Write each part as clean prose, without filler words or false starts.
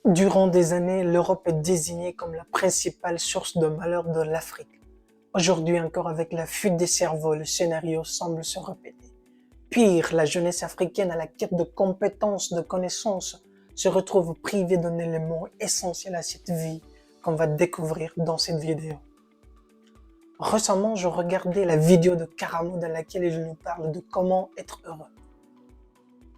Durant des années, l'Europe est désignée comme la principale source de malheur de l'Afrique. Aujourd'hui encore, avec la fuite des cerveaux, le scénario semble se répéter. Pire, la jeunesse africaine à la quête de compétences, de connaissances, se retrouve privée d'un élément essentiel à cette vie qu'on va découvrir dans cette vidéo. Récemment, je regardais la vidéo de Karamo dans laquelle il nous parle de comment être heureux.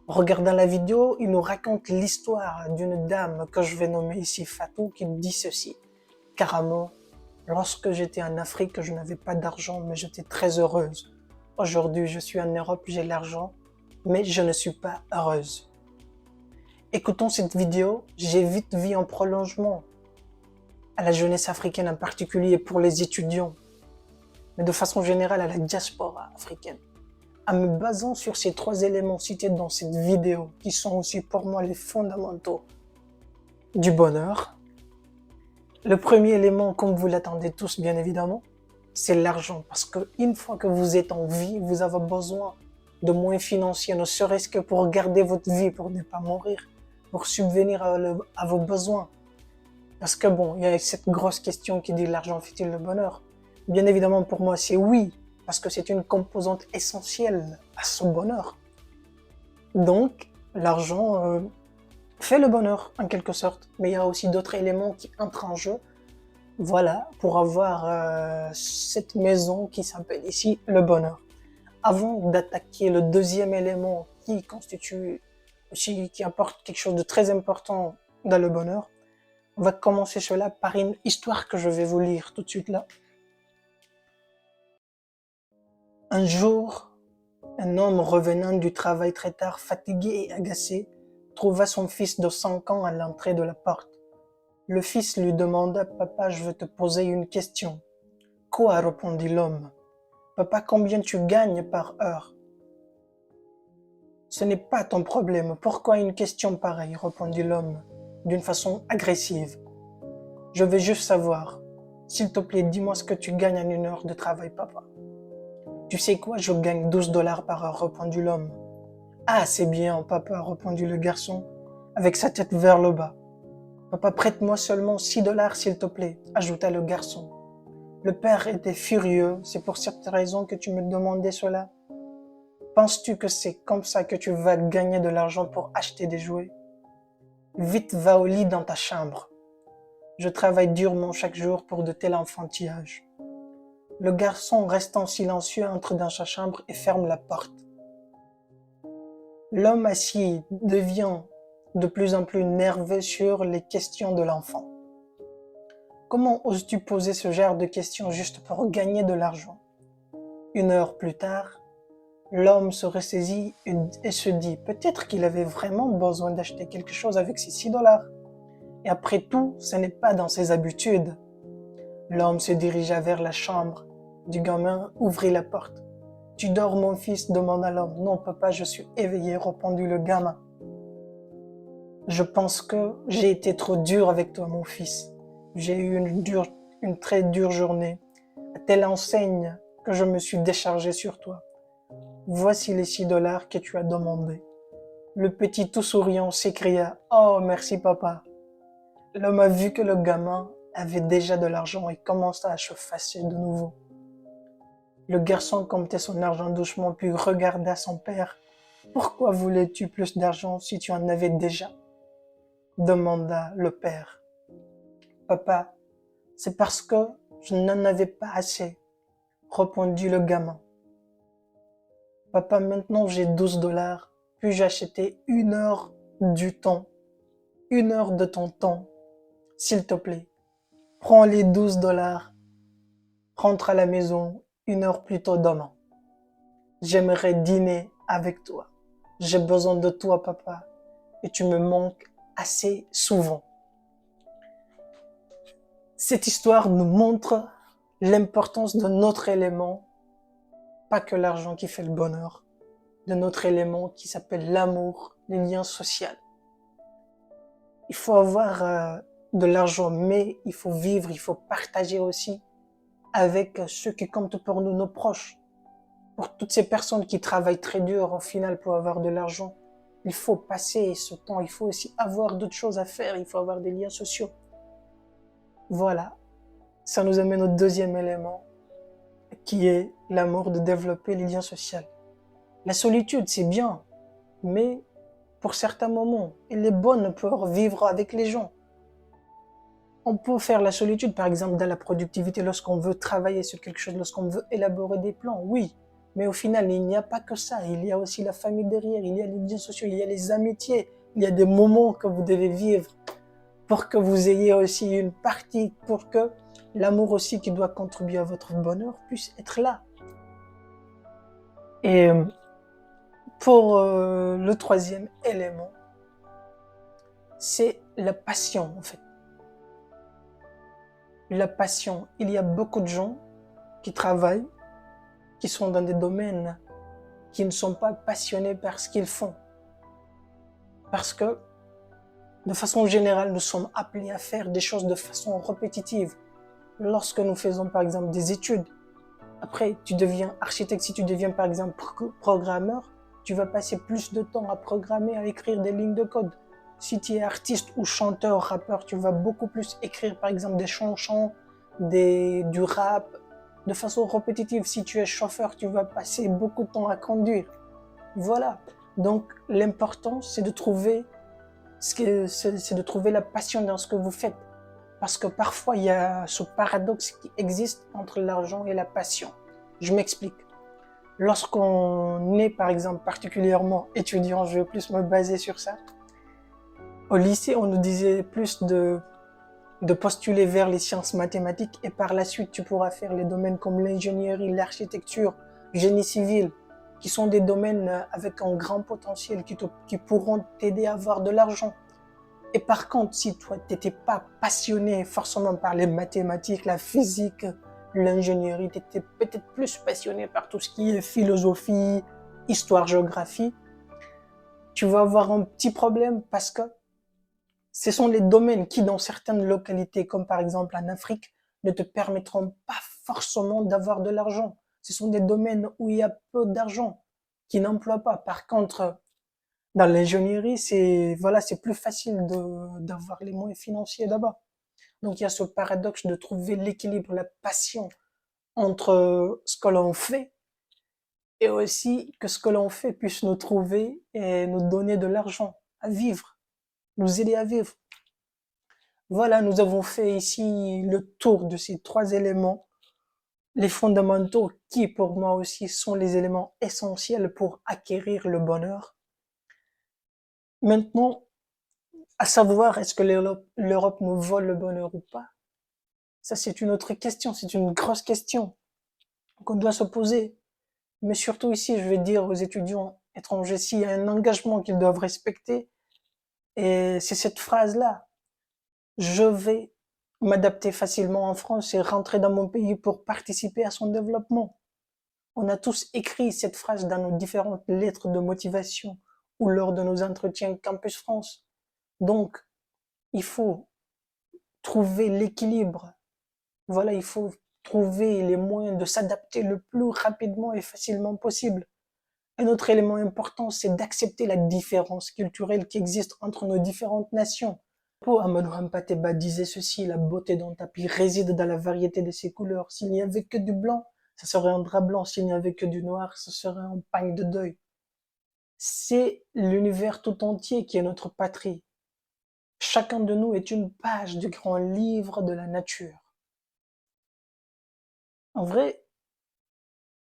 En regardant la vidéo, il nous raconte l'histoire d'une dame que je vais nommer ici Fatou qui dit ceci. Karamo, lorsque j'étais en Afrique, je n'avais pas d'argent, mais j'étais très heureuse. Aujourd'hui, je suis en Europe, j'ai l'argent, mais je ne suis pas heureuse. Écoutons cette vidéo, j'ai vite vu un prolongement à la jeunesse africaine en particulier et pour les étudiants, mais de façon générale à la diaspora africaine. En me basant sur ces trois éléments cités dans cette vidéo, qui sont aussi pour moi les fondamentaux du bonheur. Le premier élément, comme vous l'attendez tous bien évidemment, c'est l'argent. Parce qu'une fois que vous êtes en vie, vous avez besoin de moyens financiers, ne serait-ce que pour garder votre vie, pour ne pas mourir, pour subvenir à vos besoins. Parce que bon, il y a cette grosse question qui dit l'argent fait-il le bonheur? Bien évidemment pour moi c'est oui, parce que c'est une composante essentielle à son bonheur. Donc l'argent fait le bonheur en quelque sorte, mais il y a aussi d'autres éléments qui entrent en jeu. Voilà, pour avoir cette maison qui s'appelle ici le bonheur. Avant d'attaquer le deuxième élément qui constitue aussi, qui apporte quelque chose de très important dans le bonheur, on va commencer cela par une histoire que je vais vous lire tout de suite là. Un jour, un homme revenant du travail très tard, fatigué et agacé, trouva son fils de 5 ans à l'entrée de la porte. Le fils lui demanda « Papa, je veux te poser une question. »« Quoi ?» répondit l'homme. « Papa, combien tu gagnes par heure ?»« Ce n'est pas ton problème. Pourquoi une question pareille ?» répondit l'homme, d'une façon agressive. « Je veux juste savoir. S'il te plaît, dis-moi ce que tu gagnes en 1 heure de travail, papa. »« Tu sais quoi, je gagne 12 $ par heure, répondit l'homme. »« Ah, c'est bien, papa, répondit le garçon, avec sa tête vers le bas. »« Papa, prête-moi seulement 6 $ s'il te plaît, ajouta le garçon. Le père était furieux, c'est pour cette raison que tu me demandais cela. Penses-tu que c'est comme ça que tu vas gagner de l'argent pour acheter des jouets? Vite, va au lit dans ta chambre. Je travaille durement chaque jour pour de tels enfantillages. Le garçon, restant silencieux, entre dans sa chambre et ferme la porte. L'homme assis devient de plus en plus nerveux sur les questions de l'enfant. Comment oses-tu poser ce genre de questions juste pour gagner de l'argent? 1 heure plus tard, l'homme se ressaisit et se dit peut-être qu'il avait vraiment besoin d'acheter quelque chose avec ses 6 $. Et après tout, ce n'est pas dans ses habitudes. L'homme se dirigea vers la chambre du gamin, ouvrit la porte. « Tu dors, mon fils ?» demanda l'homme. « Non, papa, je suis éveillé, » répondit le gamin. « Je pense que j'ai été trop dur avec toi, mon fils. J'ai eu une très dure journée, à telle enseigne que je me suis déchargé sur toi. Voici les 6 $ que tu as demandés. » Le petit tout souriant s'écria « Oh, merci papa !» L'homme a vu que le gamin avait déjà de l'argent et commença à se fâcher de nouveau. Le garçon comptait son argent doucement puis regarda son père. « Pourquoi voulais-tu plus d'argent si tu en avais déjà ?» demanda le père. « Papa, c'est parce que je n'en avais pas assez, » répondit le gamin. « Papa, maintenant j'ai 12 $, puis-je acheter 1 heure du temps, 1 heure de ton temps, s'il te plaît. Prends les 12 $, rentre à la maison 1 heure plus tôt demain. J'aimerais dîner avec toi. J'ai besoin de toi, papa, et tu me manques assez souvent. » Cette histoire nous montre l'importance de notre élément, pas que l'argent qui fait le bonheur, de notre élément qui s'appelle l'amour, les liens sociaux. Il faut avoir de l'argent, mais il faut vivre, il faut partager aussi avec ceux qui comptent pour nous, nos proches. Pour toutes ces personnes qui travaillent très dur au final pour avoir de l'argent, il faut passer ce temps, il faut aussi avoir d'autres choses à faire, il faut avoir des liens sociaux. Voilà, ça nous amène au deuxième élément, qui est l'amour de développer les liens sociaux. La solitude, c'est bien, mais pour certains moments, il est bon pour vivre avec les gens. On peut faire la solitude, par exemple, dans la productivité, lorsqu'on veut travailler sur quelque chose, lorsqu'on veut élaborer des plans, oui. Mais au final, il n'y a pas que ça. Il y a aussi la famille derrière, il y a les liens sociaux, il y a les amitiés, il y a des moments que vous devez vivre pour que vous ayez aussi une partie, pour que l'amour aussi qui doit contribuer à votre bonheur puisse être là. Et pour le troisième élément, c'est la passion, en fait. La passion. Il y a beaucoup de gens qui travaillent, qui sont dans des domaines qui ne sont pas passionnés par ce qu'ils font. Parce que, de façon générale, nous sommes appelés à faire des choses de façon répétitive. Lorsque nous faisons, par exemple, des études, après, tu deviens architecte, si tu deviens, par exemple, programmeur, tu vas passer plus de temps à programmer, à écrire des lignes de code. Si tu es artiste ou chanteur, rappeur, tu vas beaucoup plus écrire, par exemple, des chansons, du rap, de façon répétitive. Si tu es chauffeur, tu vas passer beaucoup de temps à conduire. Voilà. Donc, l'important, c'est de trouver la passion dans ce que vous faites. Parce que parfois, il y a ce paradoxe qui existe entre l'argent et la passion. Je m'explique. Lorsqu'on est, par exemple, particulièrement étudiant, je vais plus me baser sur ça. Au lycée, on nous disait plus de postuler vers les sciences mathématiques et par la suite, tu pourras faire les domaines comme l'ingénierie, l'architecture, génie civil, qui sont des domaines avec un grand potentiel qui pourront t'aider à avoir de l'argent. Et par contre, si toi, tu n'étais pas passionné forcément par les mathématiques, la physique, l'ingénierie, tu étais peut-être plus passionné par tout ce qui est philosophie, histoire, géographie, tu vas avoir un petit problème parce que ce sont les domaines qui, dans certaines localités, comme par exemple en Afrique, ne te permettront pas forcément d'avoir de l'argent. Ce sont des domaines où il y a peu d'argent, qui n'emploient pas. Par contre, dans l'ingénierie, c'est plus facile d'avoir les moyens financiers là-bas. Donc il y a ce paradoxe de trouver l'équilibre, la passion entre ce que l'on fait et aussi que ce que l'on fait puisse nous trouver et nous donner de l'argent à vivre, nous aider à vivre. Voilà, nous avons fait ici le tour de ces trois éléments, les fondamentaux qui pour moi aussi sont les éléments essentiels pour acquérir le bonheur. Maintenant, à savoir, est-ce que l'Europe nous vole le bonheur ou pas? Ça, c'est une autre question, c'est une grosse question qu'on doit se poser. Mais surtout ici, je vais dire aux étudiants étrangers, s'il y a un engagement qu'ils doivent respecter, et c'est cette phrase-là. Je vais m'adapter facilement en France et rentrer dans mon pays pour participer à son développement. On a tous écrit cette phrase dans nos différentes lettres de motivation ou lors de nos entretiens Campus France. Donc, il faut trouver l'équilibre. Voilà, il faut trouver les moyens de s'adapter le plus rapidement et facilement possible. Un autre élément important, c'est d'accepter la différence culturelle qui existe entre nos différentes nations. Amadou Hampâté-Bâ disait ceci: la beauté d'un tapis réside dans la variété de ses couleurs. S'il n'y avait que du blanc, ça serait un drap blanc. S'il n'y avait que du noir, ce serait un pagne de deuil. C'est l'univers tout entier qui est notre patrie. Chacun de nous est une page du grand livre de la nature. En vrai,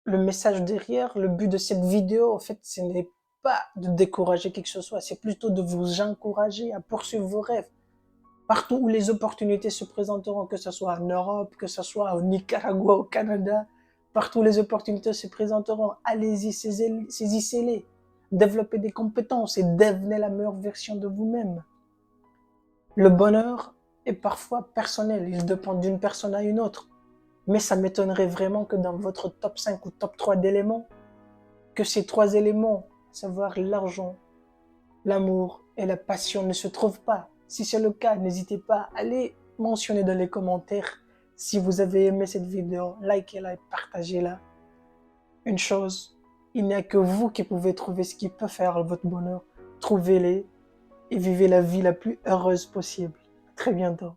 le message derrière, le but de cette vidéo, en fait, ce n'est pas de décourager qui que ce soit, c'est plutôt de vous encourager à poursuivre vos rêves. Partout où les opportunités se présenteront, que ce soit en Europe, que ce soit au Nicaragua, au Canada, partout où les opportunités se présenteront, allez-y, saisissez-les. Développez des compétences et devenez la meilleure version de vous-même. Le bonheur est parfois personnel, il dépend d'une personne à une autre. Mais ça m'étonnerait vraiment que dans votre top 5 ou top 3 d'éléments, que ces trois éléments, savoir l'argent, l'amour et la passion ne se trouvent pas. Si c'est le cas, n'hésitez pas à les mentionner dans les commentaires. Si vous avez aimé cette vidéo, likez-la et partagez-la. Une chose, il n'y a que vous qui pouvez trouver ce qui peut faire votre bonheur. trouvez-les et vivez la vie la plus heureuse possible. À très bientôt.